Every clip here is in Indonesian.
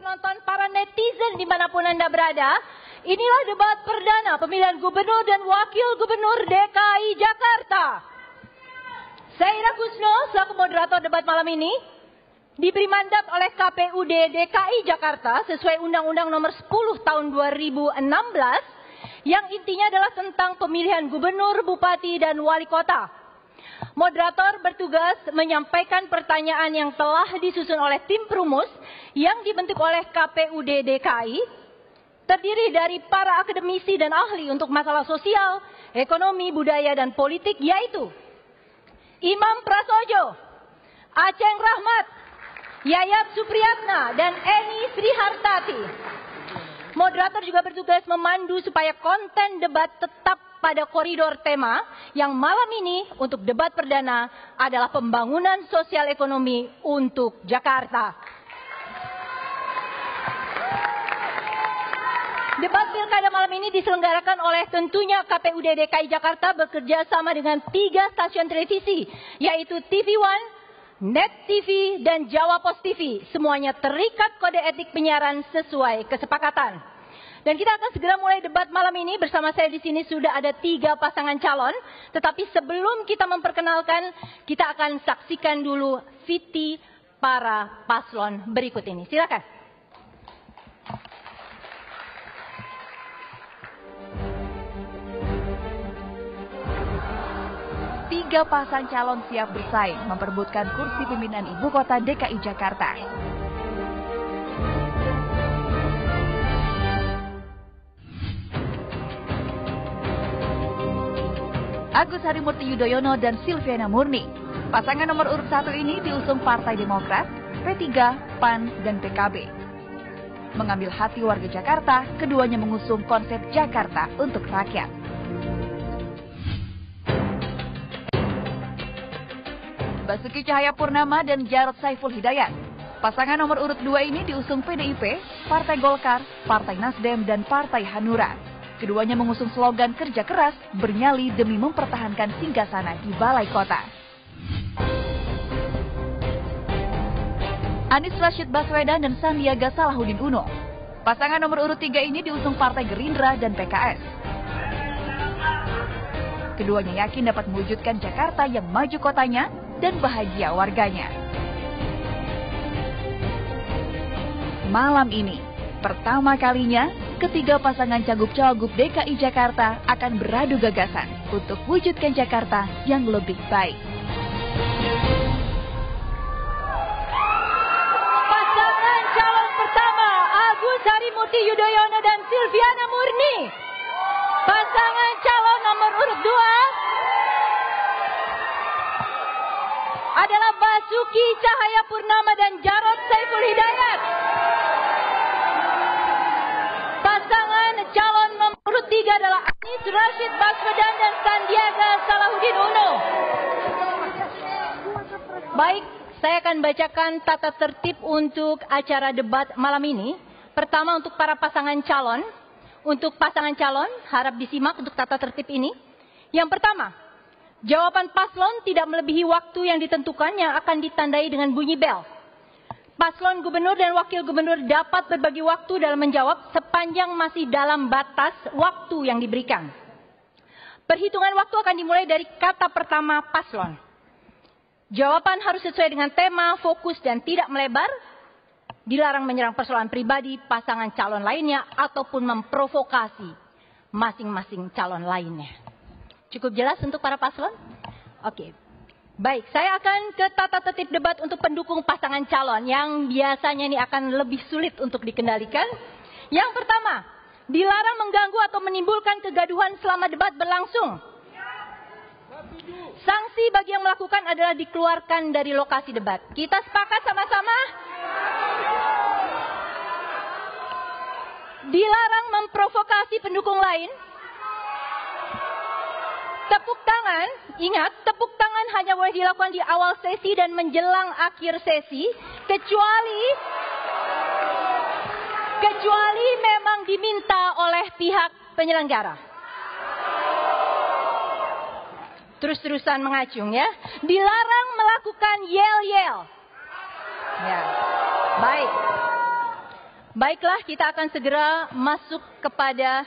penonton, para netizen dimanapun Anda berada. Inilah debat perdana pemilihan gubernur dan wakil gubernur DKI Jakarta. Saya Ira Kusno, selaku moderator debat malam ini, diberi mandat oleh KPUD DKI Jakarta sesuai Undang-Undang Nomor 10 Tahun 2016 yang intinya adalah tentang pemilihan gubernur, bupati, dan wali kota. Moderator bertugas menyampaikan pertanyaan yang telah disusun oleh tim perumus yang dibentuk oleh KPUD DKI, terdiri dari para akademisi dan ahli untuk masalah sosial, ekonomi, budaya, dan politik, yaitu Imam Prasojo, Aceng Rahmat, Yayat Supriyatna, dan Eni Srihartati. Moderator juga bertugas memandu supaya konten debat tetap pada koridor tema yang malam ini untuk debat perdana adalah pembangunan sosial ekonomi untuk Jakarta. Debat pilkada malam ini diselenggarakan oleh tentunya KPUD DKI Jakarta bekerja sama dengan 3 stasiun televisi, yaitu TV One, Net TV, dan Jawa Pos TV. Semuanya terikat kode etik penyiaran sesuai kesepakatan. Dan kita akan segera mulai debat malam ini. Bersama saya di sini sudah ada 3 pasangan calon. Tetapi sebelum kita memperkenalkan, kita akan saksikan dulu VT para paslon berikut ini. Silakan. Tiga pasang calon siap bersaing memperebutkan kursi pimpinan Ibu Kota DKI Jakarta. Agus Harimurti Yudhoyono dan Silviana Murni. Pasangan nomor urut 1 ini diusung Partai Demokrat, P3, PAN, dan PKB. Mengambil hati warga Jakarta, keduanya mengusung konsep Jakarta untuk rakyat. Basuki Cahayapurnama dan Jarod Saiful Hidayat. Pasangan nomor urut 2 ini diusung PDIP, Partai Golkar, Partai Nasdem, dan Partai Hanura. Keduanya mengusung slogan kerja keras, bernyali demi mempertahankan singgasana di Balai Kota. Anies Rashid Baswedan dan Sandiaga Salahuddin Uno. Pasangan nomor urut 3 ini diusung Partai Gerindra dan PKS. Keduanya yakin dapat mewujudkan Jakarta yang maju kotanya dan bahagia warganya. Malam ini, pertama kalinya, ketiga pasangan cagup-cawagup DKI Jakarta akan beradu gagasan untuk wujudkan Jakarta yang lebih baik. Pasangan calon pertama, Agus Harimurti Yudhoyono dan Silviana Murni. Pasangan calon nomor urut 2 adalah Basuki Cahayapurnama dan Jarod Saiful Hidayat. Pasangan calon nomor urut 3 adalah Anies Rashid Baswedan dan Sandiaga Salahuddin Uno. Baik, saya akan bacakan tata tertib untuk acara debat malam ini. Pertama untuk para pasangan calon. Untuk pasangan calon, harap disimak untuk tata tertib ini. Yang pertama, jawaban paslon tidak melebihi waktu yang ditentukan yang akan ditandai dengan bunyi bel. Paslon gubernur dan wakil gubernur dapat berbagi waktu dalam menjawab sepanjang masih dalam batas waktu yang diberikan. Perhitungan waktu akan dimulai dari kata pertama paslon. Jawaban harus sesuai dengan tema, fokus, dan tidak melebar. Dilarang menyerang persoalan pribadi, pasangan calon lainnya, ataupun memprovokasi masing-masing calon lainnya. Cukup jelas untuk para paslon? Oke. Baik, saya akan ke tata tertib debat untuk pendukung pasangan calon yang biasanya ini akan lebih sulit untuk dikendalikan. Yang pertama, dilarang mengganggu atau menimbulkan kegaduhan selama debat berlangsung. Sanksi bagi yang melakukan adalah dikeluarkan dari lokasi debat. Kita sepakat sama-sama? Dilarang memprovokasi pendukung lain. Tepuk tangan, ingat, tepuk tangan hanya boleh dilakukan di awal sesi dan menjelang akhir sesi, kecuali memang diminta oleh pihak penyelenggara. Terus-terusan mengacung ya. Dilarang melakukan yel-yel. Ya. Baik. Baiklah, kita akan segera masuk kepada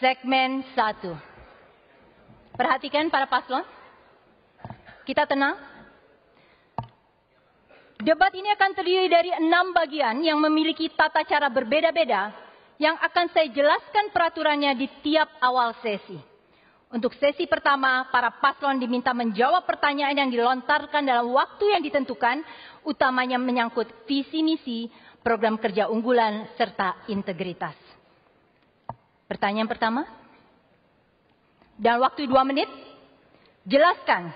segmen 1. Perhatikan para paslon. Kita tenang. Debat ini akan terdiri dari 6 bagian yang memiliki tata cara berbeda-beda yang akan saya jelaskan peraturannya di tiap awal sesi. Untuk sesi pertama, para paslon diminta menjawab pertanyaan yang dilontarkan dalam waktu yang ditentukan, utamanya menyangkut visi misi, program kerja unggulan, serta integritas. Pertanyaan pertama, dalam waktu 2 menit, jelaskan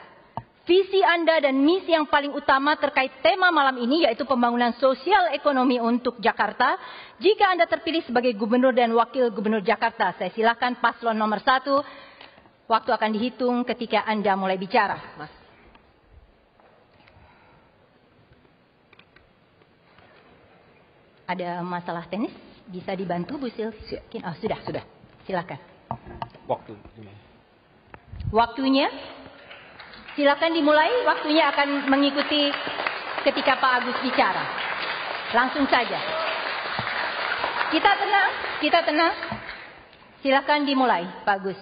visi Anda dan misi yang paling utama terkait tema malam ini, yaitu pembangunan sosial ekonomi untuk Jakarta. Jika Anda terpilih sebagai Gubernur dan Wakil Gubernur Jakarta, saya silakan paslon nomor 1. Waktu akan dihitung ketika Anda mulai bicara. Mas. Ada masalah teknis? Bisa dibantu Bu Sylvia? Oh, sudah. Silakan. Waktunya? Silakan dimulai. Waktunya akan mengikuti ketika Pak Agus bicara. Langsung saja. Kita tenang. Silakan dimulai, Pak Agus.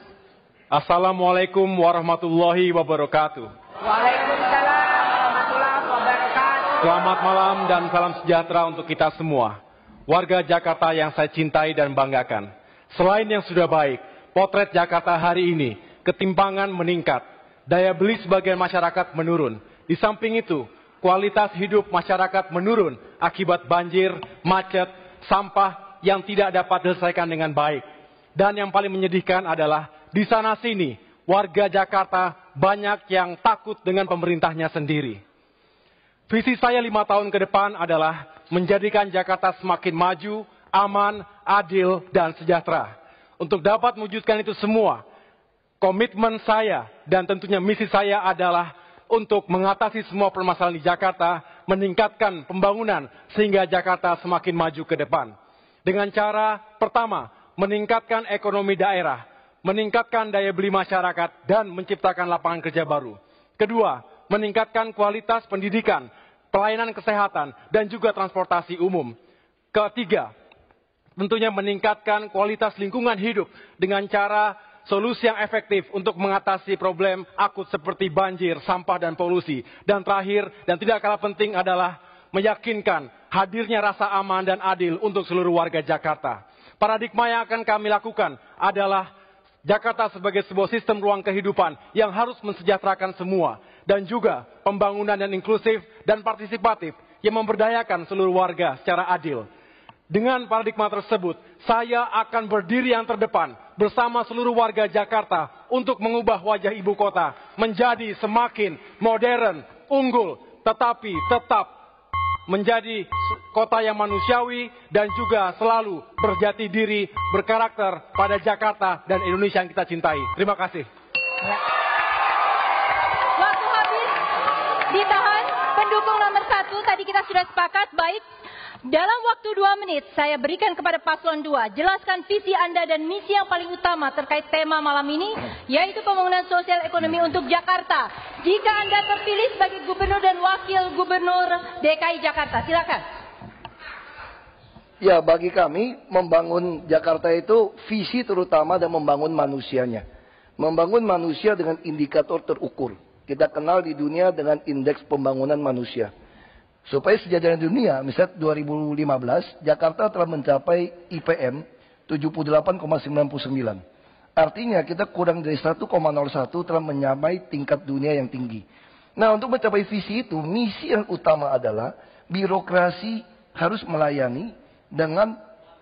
Assalamualaikum warahmatullahi wabarakatuh. Waalaikumsalam warahmatullahi wabarakatuh. Selamat malam dan salam sejahtera untuk kita semua. Warga Jakarta yang saya cintai dan banggakan. Selain yang sudah baik, potret Jakarta hari ini, ketimpangan meningkat, daya beli sebagian masyarakat menurun. Di samping itu, kualitas hidup masyarakat menurun akibat banjir, macet, sampah yang tidak dapat diselesaikan dengan baik. Dan yang paling menyedihkan adalah di sana sini, warga Jakarta banyak yang takut dengan pemerintahnya sendiri. Visi saya 5 tahun ke depan adalah menjadikan Jakarta semakin maju, aman, adil, dan sejahtera. Untuk dapat mewujudkan itu semua, komitmen saya dan tentunya misi saya adalah untuk mengatasi semua permasalahan di Jakarta, meningkatkan pembangunan sehingga Jakarta semakin maju ke depan. Dengan cara pertama, meningkatkan ekonomi daerah, meningkatkan daya beli masyarakat, dan menciptakan lapangan kerja baru. Kedua, meningkatkan kualitas pendidikan, pelayanan kesehatan, dan juga transportasi umum. Ketiga, tentunya meningkatkan kualitas lingkungan hidup dengan cara solusi yang efektif untuk mengatasi problem akut seperti banjir, sampah, dan polusi. Dan terakhir, dan tidak kalah penting adalah meyakinkan hadirnya rasa aman dan adil untuk seluruh warga Jakarta. Paradigma yang akan kami lakukan adalah Jakarta sebagai sebuah sistem ruang kehidupan yang harus mensejahterakan semua. Dan juga pembangunan yang inklusif dan partisipatif yang memberdayakan seluruh warga secara adil. Dengan paradigma tersebut, saya akan berdiri yang terdepan bersama seluruh warga Jakarta untuk mengubah wajah ibu kota menjadi semakin modern, unggul, tetapi tetap menjadi kota yang manusiawi dan juga selalu berjati diri, berkarakter pada Jakarta dan Indonesia yang kita cintai. Terima kasih. Waktu habis, ditahan. Pendukung nomor 1, tadi kita sudah sepakat, baik. Dalam waktu 2 menit, saya berikan kepada paslon 2. Jelaskan visi Anda dan misi yang paling utama terkait tema malam ini, yaitu pembangunan sosial ekonomi untuk Jakarta. Jika Anda terpilih sebagai Gubernur dan Wakil Gubernur DKI Jakarta, silakan. Ya, bagi kami, membangun Jakarta itu visi terutama dan membangun manusianya. Membangun manusia dengan indikator terukur. Kita kenal di dunia dengan indeks pembangunan manusia. Supaya sejajar dunia, misalnya 2015, Jakarta telah mencapai IPM 78,99. Artinya kita kurang dari 1,01 telah menyamai tingkat dunia yang tinggi. Nah, untuk mencapai visi itu, misi yang utama adalah birokrasi harus melayani dengan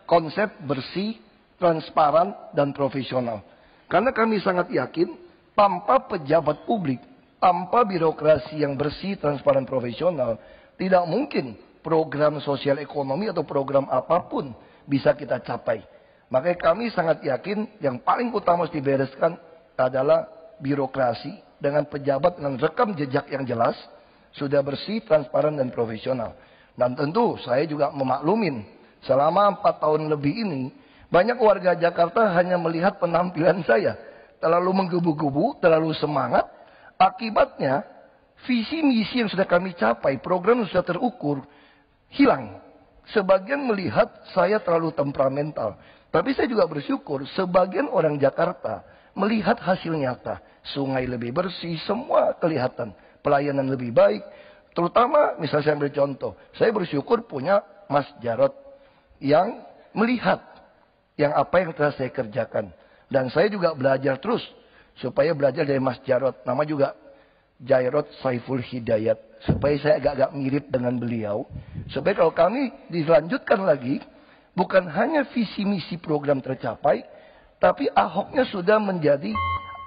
konsep bersih, transparan, dan profesional. Karena kami sangat yakin, tanpa pejabat publik, tanpa birokrasi yang bersih, transparan, profesional, tidak mungkin program sosial ekonomi atau program apapun bisa kita capai. Makanya kami sangat yakin yang paling utama harus dibereskan adalah birokrasi dengan pejabat dengan rekam jejak yang jelas, sudah bersih, transparan, dan profesional. Dan tentu saya juga memaklumin selama 4 tahun lebih ini, banyak warga Jakarta hanya melihat penampilan saya. Terlalu menggebu-gebu, terlalu semangat. Akibatnya, visi misi yang sudah kami capai, program yang sudah terukur, hilang. Sebagian melihat saya terlalu temperamental. Tapi saya juga bersyukur sebagian orang Jakarta melihat hasil nyata. Sungai lebih bersih, semua kelihatan. Pelayanan lebih baik. Terutama misalnya saya ambil contoh. Saya bersyukur punya Mas Jarod yang melihat yang apa yang telah saya kerjakan. Dan saya juga belajar terus. Supaya belajar dari Mas Jarod. Nama juga Jarod Saiful Hidayat. Supaya saya agak-agak mirip dengan beliau. Supaya kalau kami dilanjutkan lagi. Bukan hanya visi misi program tercapai. Tapi Ahoknya sudah menjadi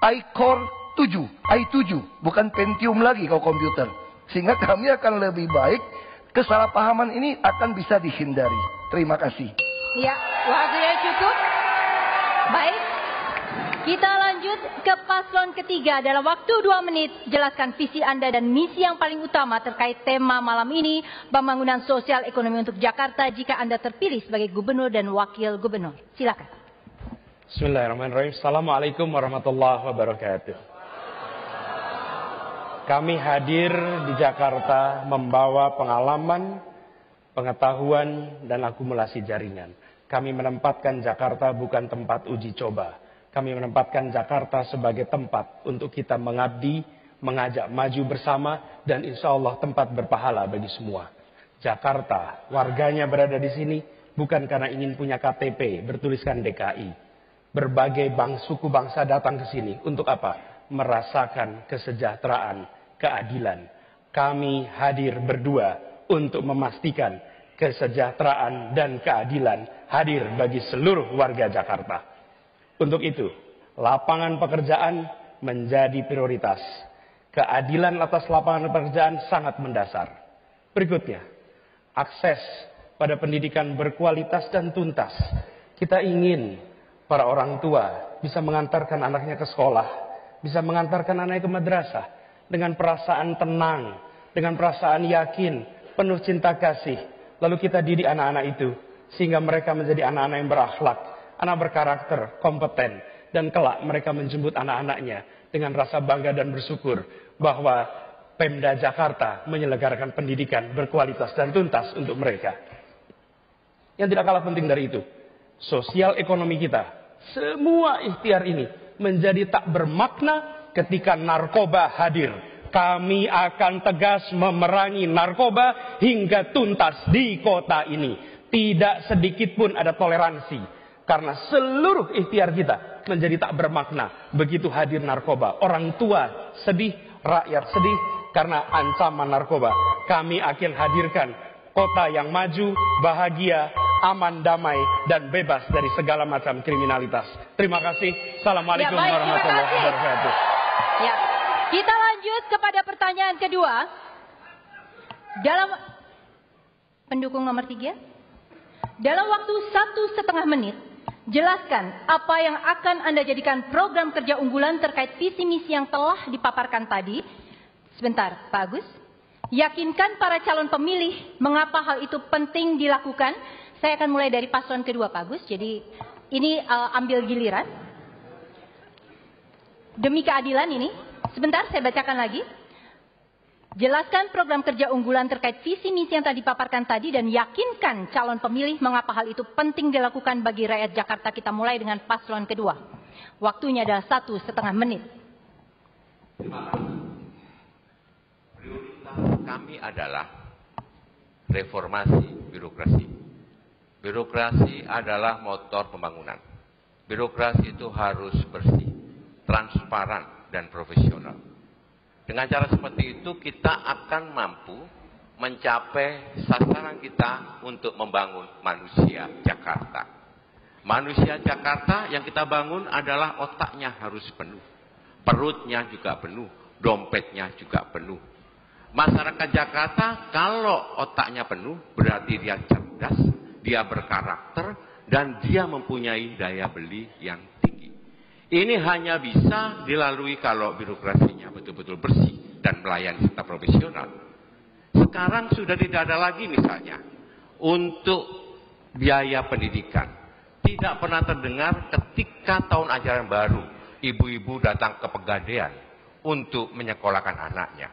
iCore 7. i7. Bukan Pentium lagi kalau komputer. Sehingga kami akan lebih baik. Kesalahpahaman ini akan bisa dihindari. Terima kasih. Ya, waktunya cukup. Baik. Kita lanjut ke paslon ketiga. Dalam waktu 2 menit, jelaskan visi Anda dan misi yang paling utama terkait tema malam ini, pembangunan sosial ekonomi untuk Jakarta jika Anda terpilih sebagai gubernur dan wakil gubernur. Silakan. Bismillahirrahmanirrahim. Assalamualaikum warahmatullahi wabarakatuh. Kami hadir di Jakarta membawa pengalaman, pengetahuan, dan akumulasi jaringan. Kami menempatkan Jakarta bukan tempat uji coba. Kami menempatkan Jakarta sebagai tempat untuk kita mengabdi, mengajak maju bersama, dan insya Allah tempat berpahala bagi semua. Jakarta, warganya berada di sini bukan karena ingin punya KTP bertuliskan DKI. Berbagai suku bangsa datang ke sini untuk apa? Merasakan kesejahteraan, keadilan. Kami hadir berdua untuk memastikan kesejahteraan dan keadilan hadir bagi seluruh warga Jakarta. Untuk itu, lapangan pekerjaan menjadi prioritas. Keadilan atas lapangan pekerjaan sangat mendasar. Berikutnya, akses pada pendidikan berkualitas dan tuntas. Kita ingin para orang tua bisa mengantarkan anaknya ke sekolah, bisa mengantarkan anaknya ke madrasah dengan perasaan tenang, dengan perasaan yakin, penuh cinta kasih. Lalu kita didik anak-anak itu sehingga mereka menjadi anak-anak yang berakhlak, anak berkarakter, kompeten, dan kelak mereka menjemput anak-anaknya dengan rasa bangga dan bersyukur bahwa Pemda Jakarta menyelenggarakan pendidikan berkualitas dan tuntas untuk mereka. Yang tidak kalah penting dari itu, sosial ekonomi kita, semua ikhtiar ini menjadi tak bermakna ketika narkoba hadir. Kami akan tegas memerangi narkoba hingga tuntas di kota ini. Tidak sedikit pun ada toleransi. Karena seluruh ikhtiar kita menjadi tak bermakna begitu hadir narkoba. Orang tua sedih, rakyat sedih karena ancaman narkoba. Kami akan hadirkan kota yang maju, bahagia, aman, damai, dan bebas dari segala macam kriminalitas. Terima kasih. Assalamualaikum warahmatullahi wabarakatuh. Ya, kita lanjut kepada pertanyaan kedua. Dalam pendukung nomor 3, dalam waktu 1,5 menit, jelaskan apa yang akan Anda jadikan program kerja unggulan terkait visi misi yang telah dipaparkan tadi. Sebentar, Pak Agus. Yakinkan para calon pemilih mengapa hal itu penting dilakukan. Saya akan mulai dari paslon kedua, Pak Agus. Jadi ini ambil giliran. Demi keadilan ini. Sebentar, saya bacakan lagi. Jelaskan program kerja unggulan terkait visi misi yang tadi dipaparkan tadi dan yakinkan calon pemilih mengapa hal itu penting dilakukan bagi rakyat Jakarta. Kita mulai dengan paslon kedua. Waktunya adalah 1,5 menit. Terima kasih. Prioritas kami adalah reformasi birokrasi. Birokrasi adalah motor pembangunan. Birokrasi itu harus bersih, transparan, dan profesional. Dengan cara seperti itu kita akan mampu mencapai sasaran kita untuk membangun manusia Jakarta. Manusia Jakarta yang kita bangun adalah otaknya harus penuh. Perutnya juga penuh, dompetnya juga penuh. Masyarakat Jakarta kalau otaknya penuh berarti dia cerdas, dia berkarakter, dan dia mempunyai daya beli yang tinggi. Ini hanya bisa dilalui kalau birokrasinya betul-betul bersih dan melayani serta profesional. Sekarang sudah tidak ada lagi misalnya untuk biaya pendidikan. Tidak pernah terdengar ketika tahun ajaran baru ibu-ibu datang ke Pegadaian untuk menyekolahkan anaknya.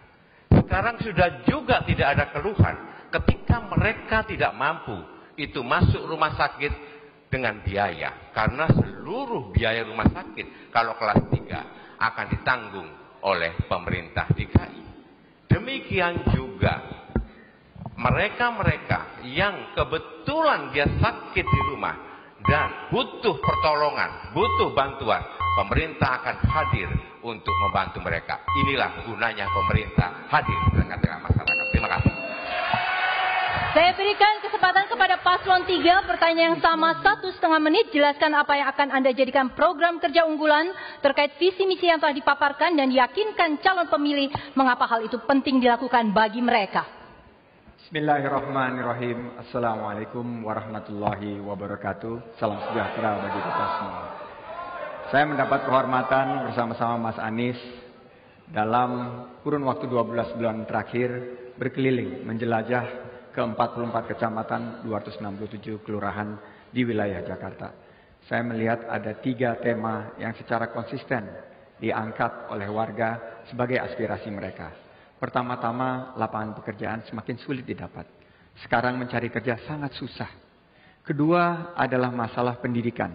Sekarang sudah juga tidak ada keluhan ketika mereka tidak mampu itu masuk rumah sakit dengan biaya. Karena seluruh biaya rumah sakit kalau kelas 3 akan ditanggung oleh pemerintah DKI. Demikian juga mereka-mereka yang kebetulan dia sakit di rumah dan butuh pertolongan, butuh bantuan, pemerintah akan hadir untuk membantu mereka. Inilah gunanya pemerintah hadir di tengah-tengah masyarakat. Terima kasih. Saya berikan kesempatan kepada paslon 3, pertanyaan yang sama 1,5 menit. Jelaskan apa yang akan Anda jadikan program kerja unggulan terkait visi misi yang telah dipaparkan dan yakinkan calon pemilih mengapa hal itu penting dilakukan bagi mereka. Bismillahirrahmanirrahim. Assalamualaikum warahmatullahi wabarakatuh. Salam sejahtera bagi kita semua. Saya mendapat kehormatan bersama-sama Mas Anies dalam kurun waktu 12 bulan terakhir berkeliling menjelajah ke 44 kecamatan, 267 kelurahan di wilayah Jakarta. Saya melihat ada 3 tema yang secara konsisten diangkat oleh warga sebagai aspirasi mereka. Pertama-tama, lapangan pekerjaan semakin sulit didapat. Sekarang mencari kerja sangat susah. Kedua adalah masalah pendidikan.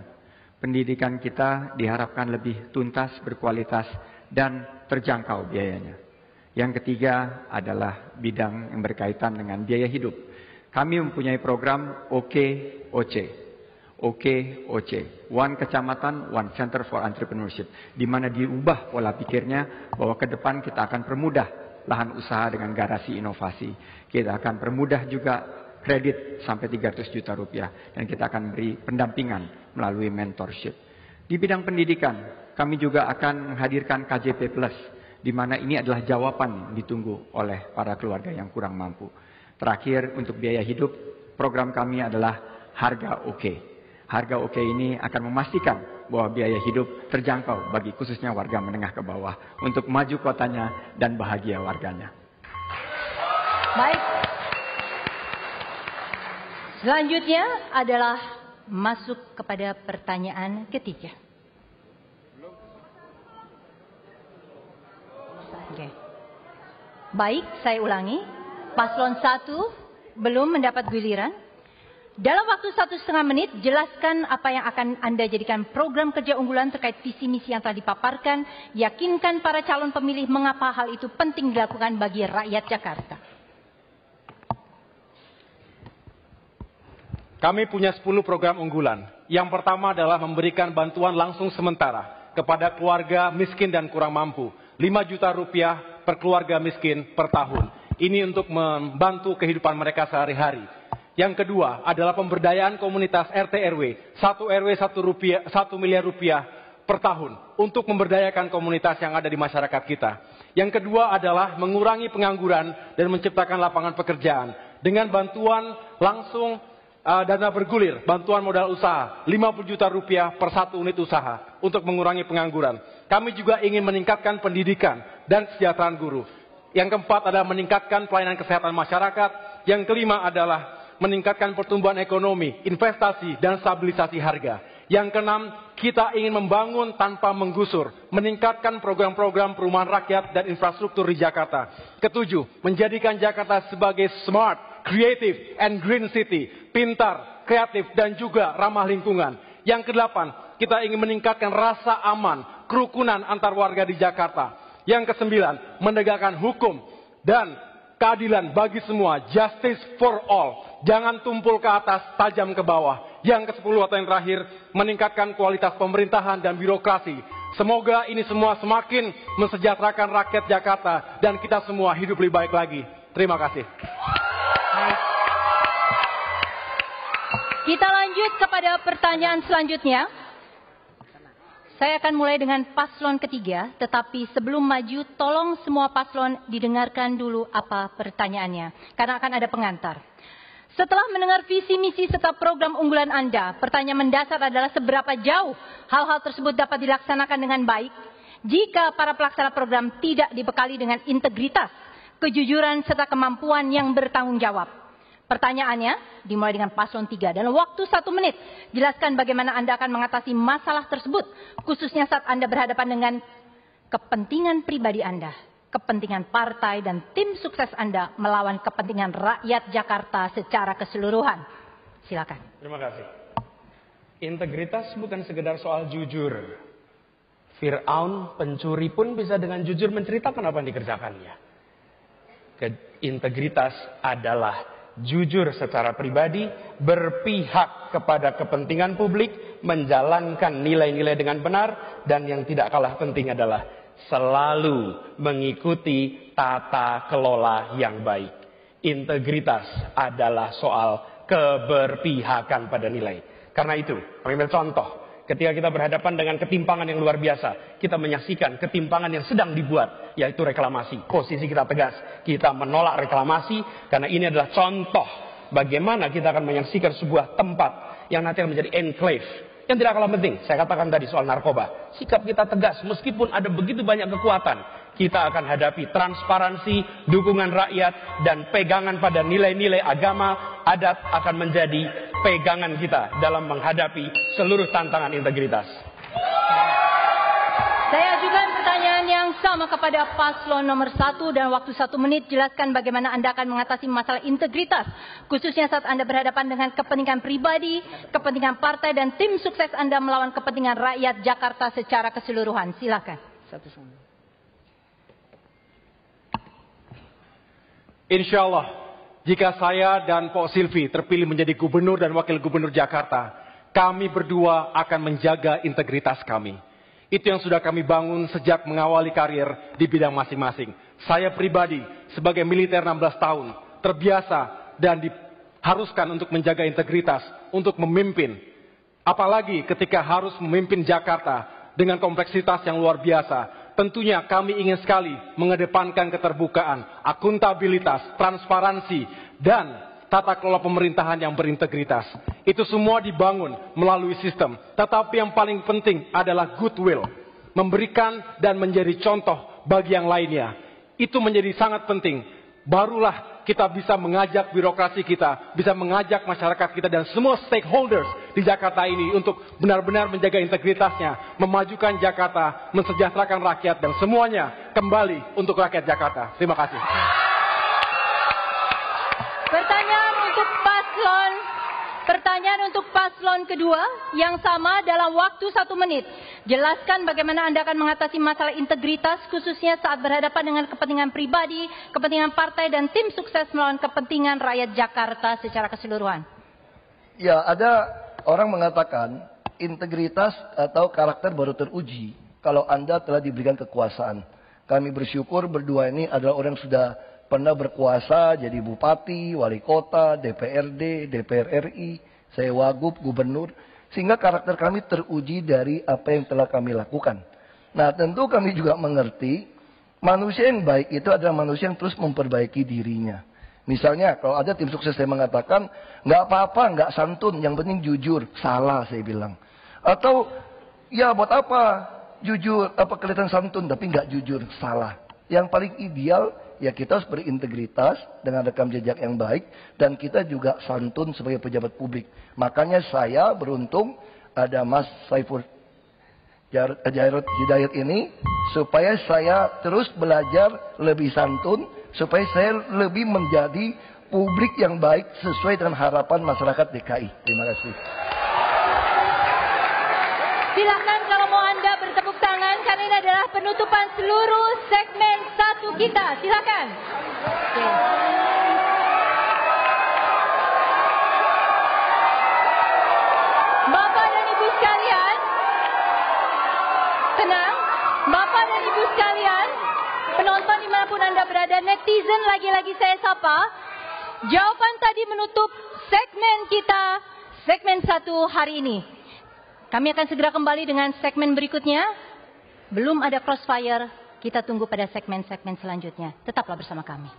Pendidikan kita diharapkan lebih tuntas, berkualitas, dan terjangkau biayanya. Yang ketiga adalah bidang yang berkaitan dengan biaya hidup. Kami mempunyai program OKOC. OKOC, One Kecamatan, One Center for Entrepreneurship. Di mana diubah pola pikirnya bahwa ke depan kita akan permudah lahan usaha dengan garasi inovasi. Kita akan permudah juga kredit sampai 300 juta rupiah. Dan kita akan beri pendampingan melalui mentorship. Di bidang pendidikan, kami juga akan menghadirkan KJP Plus. Di mana ini adalah jawaban yang ditunggu oleh para keluarga yang kurang mampu. Terakhir, untuk biaya hidup, program kami adalah Harga Oke. Harga Oke ini akan memastikan bahwa biaya hidup terjangkau bagi khususnya warga menengah ke bawah untuk maju kotanya dan bahagia warganya. Baik. Selanjutnya adalah masuk kepada pertanyaan ketiga. Oke. Baik, saya ulangi. Paslon 1 belum mendapat giliran. Dalam waktu 1,5 menit, jelaskan apa yang akan Anda jadikan program kerja unggulan terkait visi misi yang telah dipaparkan. Yakinkan para calon pemilih mengapa hal itu penting dilakukan bagi rakyat Jakarta. Kami punya 10 program unggulan. Yang pertama adalah memberikan bantuan langsung sementara kepada keluarga miskin dan kurang mampu. 5 juta rupiah per keluarga miskin per tahun. Ini untuk membantu kehidupan mereka sehari-hari. Yang kedua adalah pemberdayaan komunitas RT RW. 1 RW 1 miliar rupiah per tahun. Untuk memberdayakan komunitas yang ada di masyarakat kita. Yang kedua adalah mengurangi pengangguran dan menciptakan lapangan pekerjaan. Dengan bantuan langsung dana bergulir, bantuan modal usaha, 50 juta rupiah per 1 unit usaha untuk mengurangi pengangguran. Kami juga ingin meningkatkan pendidikan dan kesejahteraan guru. Yang keempat adalah meningkatkan pelayanan kesehatan masyarakat. Yang kelima adalah meningkatkan pertumbuhan ekonomi, investasi, dan stabilisasi harga. Yang keenam, kita ingin membangun tanpa menggusur, meningkatkan program-program perumahan rakyat dan infrastruktur di Jakarta. Ketujuh, menjadikan Jakarta sebagai smart, creative, and green city, pintar, kreatif, dan juga ramah lingkungan. Yang kedelapan, kita ingin meningkatkan rasa aman, kerukunan antar warga di Jakarta. Yang kesembilan, menegakkan hukum dan keadilan bagi semua, justice for all. Jangan tumpul ke atas, tajam ke bawah. Yang ke-10 atau yang terakhir, meningkatkan kualitas pemerintahan dan birokrasi. Semoga ini semua semakin mensejahterakan rakyat Jakarta dan kita semua hidup lebih baik lagi. Terima kasih. Kita lanjut kepada pertanyaan selanjutnya. Saya akan mulai dengan paslon ketiga, tetapi sebelum maju, tolong semua paslon didengarkan dulu apa pertanyaannya, karena akan ada pengantar. Setelah mendengar visi misi serta program unggulan Anda, pertanyaan mendasar adalah seberapa jauh hal-hal tersebut dapat dilaksanakan dengan baik jika para pelaksana program tidak dibekali dengan integritas, kejujuran, serta kemampuan yang bertanggung jawab. Pertanyaannya dimulai dengan paslon 3 dalam waktu 1 menit. Jelaskan bagaimana Anda akan mengatasi masalah tersebut, khususnya saat Anda berhadapan dengan kepentingan pribadi Anda, kepentingan partai dan tim sukses Anda melawan kepentingan rakyat Jakarta secara keseluruhan. Silakan. Terima kasih. Integritas bukan sekedar soal jujur. Fir'aun, pencuri pun bisa dengan jujur menceritakan apa yang dikerjakannya. Integritas adalah jujur secara pribadi, berpihak kepada kepentingan publik, menjalankan nilai-nilai dengan benar, dan yang tidak kalah penting adalah selalu mengikuti tata kelola yang baik. Integritas adalah soal keberpihakan pada nilai. Karena itu, kami ambil contoh. Ketika kita berhadapan dengan ketimpangan yang luar biasa, kita menyaksikan ketimpangan yang sedang dibuat, yaitu reklamasi. Posisi kita tegas, kita menolak reklamasi, karena ini adalah contoh bagaimana kita akan menyaksikan sebuah tempat yang nanti akan menjadi enclave. Yang tidak kalah penting, saya katakan tadi soal narkoba. Sikap kita tegas, meskipun ada begitu banyak kekuatan, kita akan hadapi transparansi, dukungan rakyat, dan pegangan pada nilai-nilai agama, adat akan menjadi pegangan kita dalam menghadapi seluruh tantangan integritas. Saya ajukan pertanyaan yang sama kepada paslon nomor 1 dan waktu 1 menit. Jelaskan bagaimana Anda akan mengatasi masalah integritas, khususnya saat Anda berhadapan dengan kepentingan pribadi, kepentingan partai, dan tim sukses Anda melawan kepentingan rakyat Jakarta secara keseluruhan. Silakan. Insya Allah, jika saya dan Pak Silvi terpilih menjadi gubernur dan wakil gubernur Jakarta, kami berdua akan menjaga integritas kami. Itu yang sudah kami bangun sejak mengawali karir di bidang masing-masing. Saya pribadi sebagai militer 16 tahun, terbiasa dan diharuskan untuk menjaga integritas, untuk memimpin. Apalagi ketika harus memimpin Jakarta dengan kompleksitas yang luar biasa. Tentunya kami ingin sekali mengedepankan keterbukaan, akuntabilitas, transparansi, dan tata kelola pemerintahan yang berintegritas. Itu semua dibangun melalui sistem. Tetapi yang paling penting adalah goodwill. Memberikan dan menjadi contoh bagi yang lainnya. Itu menjadi sangat penting. Barulah kita bisa mengajak birokrasi kita, bisa mengajak masyarakat kita dan semua stakeholders di Jakarta ini untuk benar-benar menjaga integritasnya, memajukan Jakarta, mensejahterakan rakyat, dan semuanya kembali untuk rakyat Jakarta. Terima kasih. Pertanyaan untuk paslon kedua yang sama dalam waktu 1 menit. Jelaskan bagaimana Anda akan mengatasi masalah integritas khususnya saat berhadapan dengan kepentingan pribadi, kepentingan partai, dan tim sukses melawan kepentingan rakyat Jakarta secara keseluruhan. Ya, ada orang mengatakan integritas atau karakter baru teruji kalau Anda telah diberikan kekuasaan. Kami bersyukur berdua ini adalah orang yang sudah pernah berkuasa jadi bupati, wali kota, DPRD, DPR RI, saya wagub, gubernur. Sehingga karakter kami teruji dari apa yang telah kami lakukan. Nah, tentu kami juga mengerti manusia yang baik itu adalah manusia yang terus memperbaiki dirinya. Misalnya kalau ada tim sukses saya mengatakan, nggak apa-apa, nggak santun, yang penting jujur. Salah saya bilang. Atau, ya buat apa jujur, apa kelihatan santun tapi nggak jujur. Salah. Yang paling ideal, ya kita harus berintegritas dengan rekam jejak yang baik. Dan kita juga santun sebagai pejabat publik. Makanya saya beruntung ada Mas Saiful Hidayat ini. Supaya saya terus belajar lebih santun. Supaya saya lebih menjadi publik yang baik sesuai dengan harapan masyarakat DKI. Terima kasih. Silakan kalau mau Anda bertepuk tangan karena ini adalah penutupan seluruh segmen 1 kita. Silakan. Oke. Bapak dan Ibu sekalian, tenang. Bapak dan Ibu sekalian, penonton dimanapun Anda berada, netizen lagi-lagi saya sapa. Jawaban tadi menutup segmen kita, segmen 1 hari ini. Kami akan segera kembali dengan segmen berikutnya. Belum ada crossfire, kita tunggu pada segmen-segmen selanjutnya. Tetaplah bersama kami.